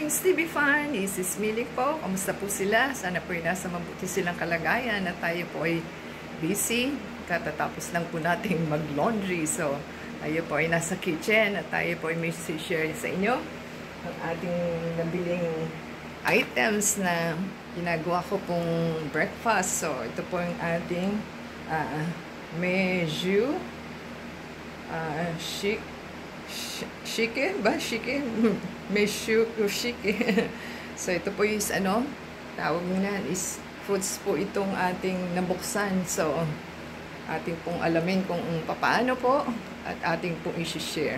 Philippines TV fan, this is Millie po. Kamusta po sila? Sana po ay nasa mabuti silang kalagayan at tayo po ay busy. Katatapos lang po nating mag-laundry. So, tayo po ay nasa kitchen at tayo po ay may share sa inyo ang ating nabiling items na ginagawa ko pong breakfast. So, ito po yung ating medyo shike ba? Shike? Meshu shike. So, ito po is tawag nila is fruits po itong ating nabuksan. So, ating pong alamin kung paano po at ating pong isi-share.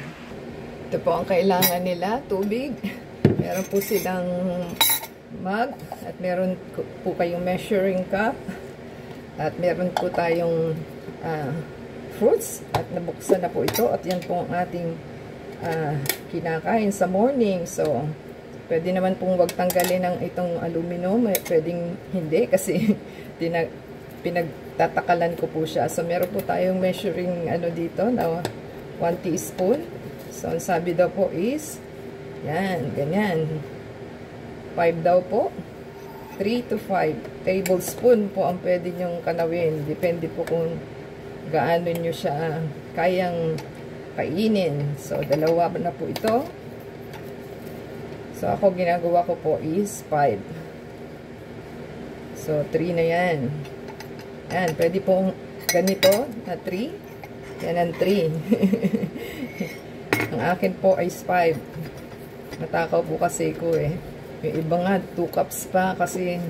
Ito po ang kailangan nila, tubig. Meron po silang mug at meron po kayong measuring cup at meron po tayong fruits at nabuksan na po ito at yan po ang ating kinakain sa morning. So, pwede naman pong wag tanggalin ng itong aluminum. Pwedeng hindi kasi pinagtatakalan ko po siya. So, meron po tayong measuring dito na 1 teaspoon. So, ang sabi daw po is yan, ganyan. 5 daw po. 3 to 5 tablespoon po ang pwede nyong kanawin. Depende po kung gaano nyo siya kayang kainin. So, dalawa na po ito. So, ako ginagawa ko po is 5. So, 3 na yan. Yan, pwede pong ganito na 3. Yan ang 3. Ang akin po ay 5. Matakaw po kasi ko eh. Yung iba nga, 2 cups pa kasi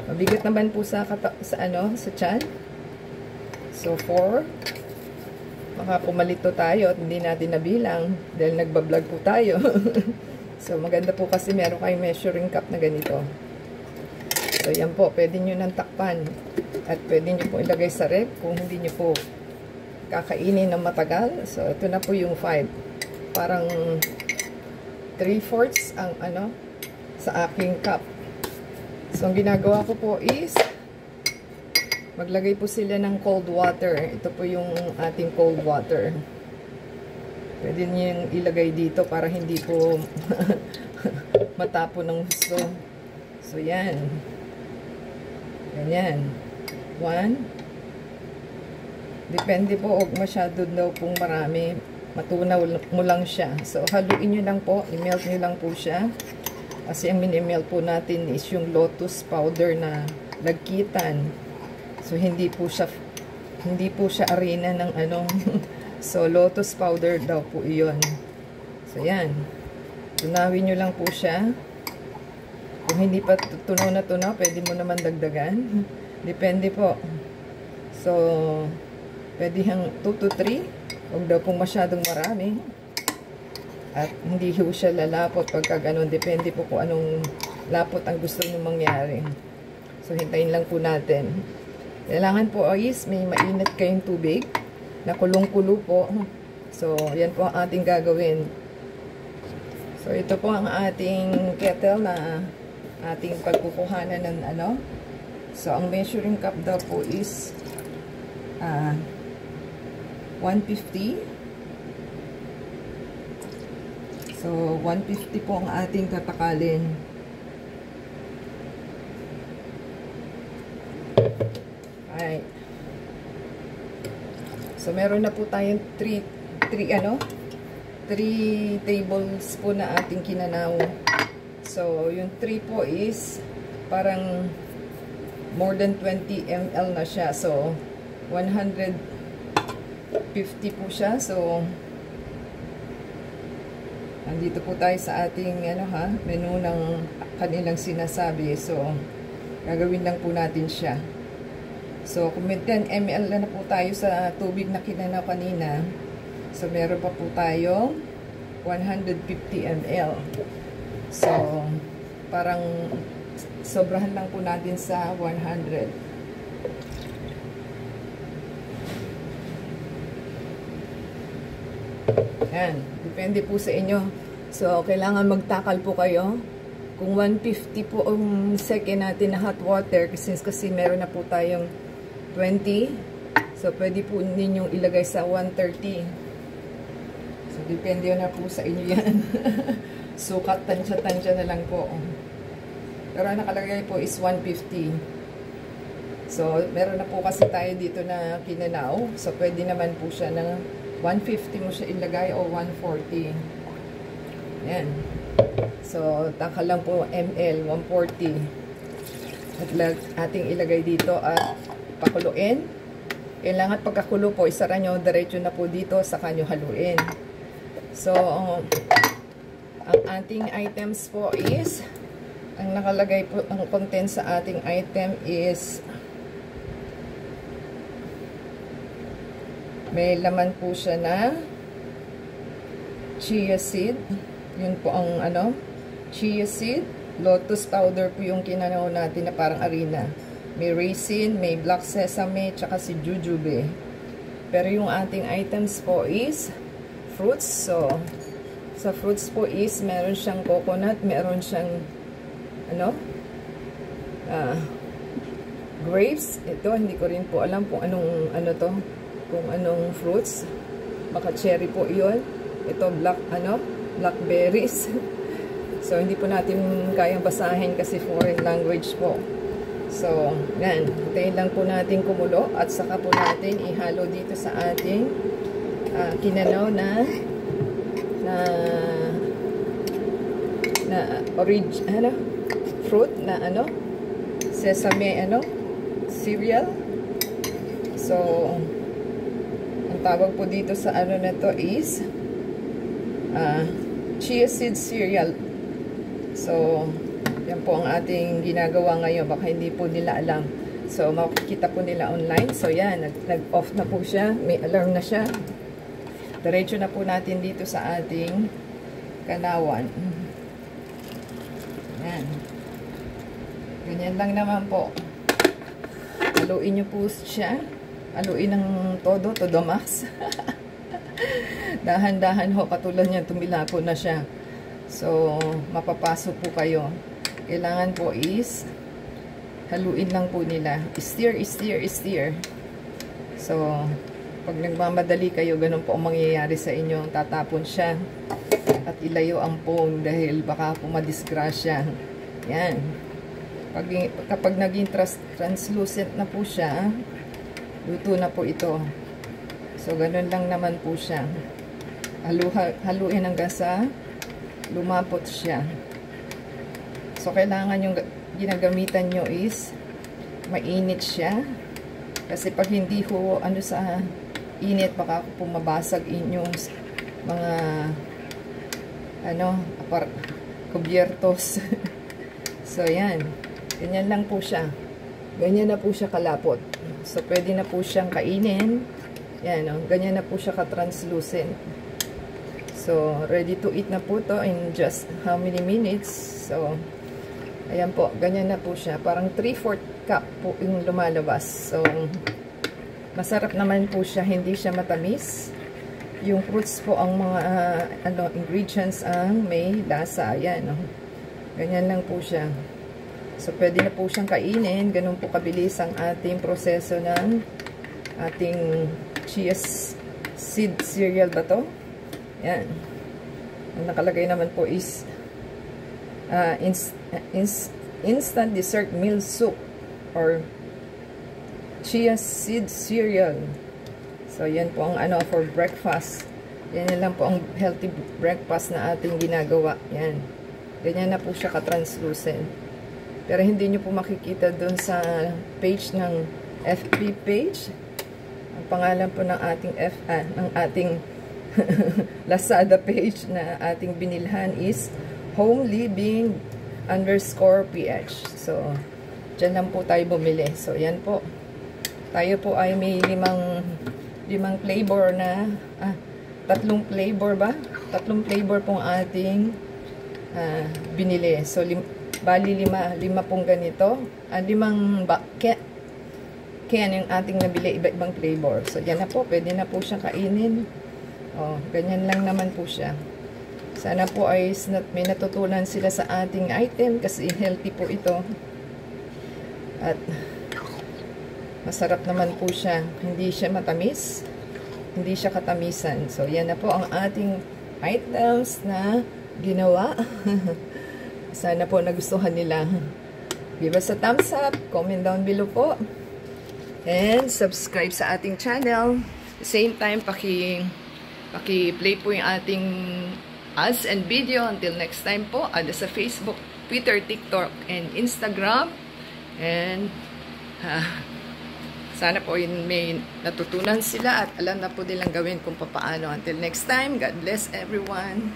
mabigat naman po sa tiyan. So, 4. Baka pumalito tayo at hindi natin nabilang dahil nagbablog po tayo. So, maganda po kasi meron kayong measuring cup na ganito. So, yan po. Pwede nyo nang takpan. At pwede nyo po ilagay sa ref kung hindi nyo po kakainin ng matagal. So, ito na po yung 5. Parang 3/4 ang sa aking cup. So, ang ginagawa ko po is maglagay po sila ng cold water. Ito po yung ating cold water. Pwede nyo ilagay dito para hindi po matapo ng gusto. So, yan. Ganyan. 1. Depende po, huwag masyado daw pong marami. Matunaw mo lang siya. So, haluin nyo lang po. I-melt nyo lang po siya. Kasi ang mini-melt po natin is yung lotus powder na lagkitan. So, hindi po siya arena ng So, lotus powder daw po iyon. So, yan. Tunawin nyo lang po siya. Kung hindi pa tunaw na tunaw, pwede mo naman dagdagan. Depende po. So, pwede hang 2 to 3. Huwag daw pong masyadong marami. At hindi ho siya lalapot pagka ganun. Depende po kung anong lapot ang gusto nyo mangyari. So, hintayin lang po natin. Kailangan po is may mainit kayong tubig na kulong-kulo po. So, yan po ang ating gagawin. So, ito po ang ating kettle na ating pagkukuhanan ng So, ang measuring cup daw po is 150. So, 150 po ang ating tatakalin. Alright. So, meron na po tayong 3 tablespoon na ating kinanaw. So, yung 3 po is parang more than 20 ml na siya. So, 150 po siya. So, andito po tayo sa ating menu ng kanilang sinasabi. So, gagawin lang po natin siya. So, kung 10 ml na po tayo sa tubig na kinanaw kanina, so, meron pa po tayong 150 ml. So, parang sobrahan lang po natin sa 100. Yan. Depende po sa inyo. So, kailangan magtakal po kayo. Kung 150 po ang second natin na hot water, kasi meron na po tayong 20. So, pwede po ninyong ilagay sa 130. So, depende na po sa inyo yan. Sukat, tansya-tansya na lang po. Pero ang nakalagay po is 150. So, meron na po kasi tayo dito na kinanaw. So, pwede naman po siya ng 150 mo siya ilagay o 140. Yan. So, taka lang po ml, 140. At ating ilagay dito at pakuluin. Kailangan pagkakulo po, isara nyo, diretso na po dito, saka nyo haluin. So, ang ating items po is, ang nakalagay po, ang content sa ating item is, may laman po siya na chia seed. Yun po ang chia seed. Lotus powder po yung kinanaw natin na parang harina. May raisin, may black sesame, tsaka si jujube. Pero yung ating items po is fruits. So, sa fruits po is meron siyang coconut, meron siyang grapes. Ito, hindi ko rin po alam kung kung anong fruits. Baka cherry po iyon. Ito, blackberries. So, hindi po natin kayang basahin kasi foreign language po. So, yan. Hintayin lang po natin kumulo at saka po natin ihalo dito sa ating kinanaw na fruit na sesame cereal. So, ang tawag po dito sa na to is chia seed cereal. So, yan po ang ating ginagawa ngayon. Baka hindi po nila alam. So, makikita po nila online. So, yan. Nag-off na po siya. May alarm na siya. Diretso na po natin dito sa ating kanawan. Yan. Ganyan lang naman po. Haluin nyo po siya. Haluin ng todo max. Dahan-dahan ho. Katulad niyan, tumilapo na siya. So, mapapasok po kayo. Kailangan po is haluin lang po nila. Stir. So, pag nagmamadali kayo, ganun po ang mangyayari sa inyo. Tatapon siya at ilayo ang phone dahil baka po madisgrasya. Yan. Kapag naging translucent na po siya, luto na po ito. So, ganun lang naman po siya. Haluin hanggang sa lumapot siya. So, kailangan yung ginagamitan nyo is mainit siya. Kasi pag hindi ho, sa init, baka pumabasag inyong mga kubyertos. So, yan. Ganyan lang po siya. Ganyan na po siya kalapot. So, pwede na po siyang kainin. Yan, ganyan na po siya ka-translucent. So, ready to eat na po to in just how many minutes. So, ayan po, ganyan na po siya. Parang 3/4 cup po yung lumalabas. So, masarap naman po siya. Hindi siya matamis. Yung fruits po ang mga ingredients ang may lasa. Ayan, ganyan lang po siya. So, pwede na po siyang kainin. Ganun po kabilis ang ating proseso ng ating chia seed cereal ba to? Yan. Ang nakalagay naman po is instant dessert meal soup or chia seed cereal. So, yan po ang for breakfast. Yan lang po ang healthy breakfast na ating ginagawa. Yan. Ganyan na po siya ka-translucent. Pero hindi nyo po makikita dun sa page ng FB page. Ang pangalan po ng ating Lazada page na ating binilhan is homeliving_ph. So, dyan lang po tayo bumili. So, yan po. Tayo po ay may limang flavor na, tatlong flavor ba? Tatlong flavor pong ating binili. So, bali lima pong ganito. Limang can yung ating nabili, iba-ibang flavor. So, yan na po. Pwede na po siyang kainin. Ganyan lang naman po siya. Sana po ay may natutunan sila sa ating item kasi healthy po ito. At masarap naman po siya. Hindi siya matamis. Hindi siya katamisan. So, yan na po ang ating items na ginawa. Sana po nagustuhan nila. Give us a thumbs up, comment down below po, and subscribe sa ating channel. At the same time, paki-play po yung ating ads and video. Until next time po, ada sa Facebook, Twitter, TikTok, and Instagram. And sana po yun may natutunan sila at alam na po nilang gawin kung paano. Until next time, God bless everyone.